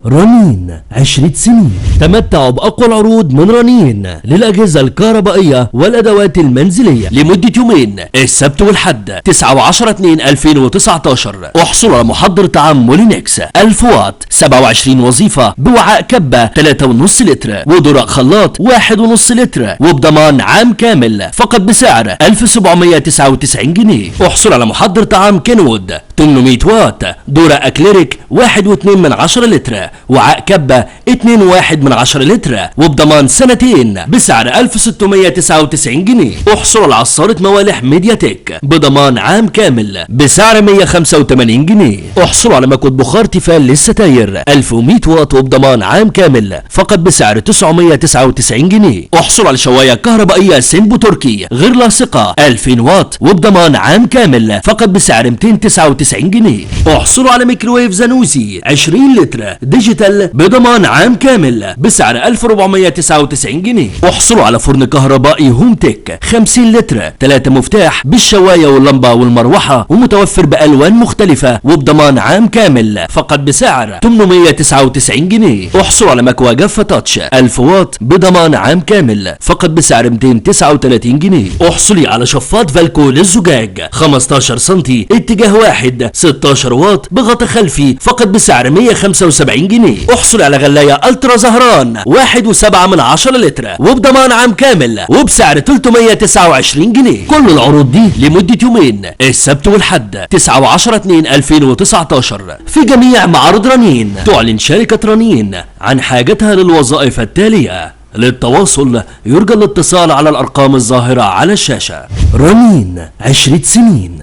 رنين 20 سنين. تمتعوا بأقوى العروض من رنين للأجهزة الكهربائية والأدوات المنزلية لمدة يومين، السبت والحد 9/10/2019. احصلوا على محضر طعام مولينكس 1000 واط 27 وظيفة بوعاء كبة 3.5 لتر ودرق خلاط 1.5 لتر وبضمان عام كامل فقط بسعر 1799 جنيه. احصلوا على محضر طعام كينوود 800 واط دورق أكليريك 1.2 لتر وعاء كبة 2.1 لتر وبضمان سنتين بسعر 1699 جنيه. احصلوا على عصارة موالح ميديا تك بضمان عام كامل بسعر 185 جنيه. احصلوا على مكوة بخار تيفال للستاير 1100 واط وبضمان عام كامل فقط بسعر 999 جنيه. احصلوا على شواية كهربائية سيمبو تركي غير لاصقة 2000 واط وبضمان عام كامل فقط بسعر 299 جنيه. احصلوا على ميكروويف زانوسي 20 لتر ديجيتال بضمان عام كامل بسعر 1499 جنيه. احصلوا على فرن كهربائي هوم تك 50 لتر 3 مفتاح بالشواية واللمبة والمروحة ومتوفر بألوان مختلفة وبضمان عام كامل فقط بسعر 899 جنيه. احصلوا على مكوى جافة تاتش 1000 واط بضمان عام كامل فقط بسعر 239 جنيه. احصلي على شفاط فالكو للزجاج 15 سنتي اتجاه واحد 16 واط بغطاء خلفي فقط بسعر 175 جنيه. احصل على غلاية الترا زهران 1.7 لتر وبضمان عام كامل وبسعر 329 جنيه. كل العروض دي لمدة يومين، السبت والحد 9/10/2019 في جميع معارض رنين. تعلن شركة رنين عن حاجتها للوظائف التالية. للتواصل يرجى الاتصال على الأرقام الظاهرة على الشاشة. رنين 20 سنين.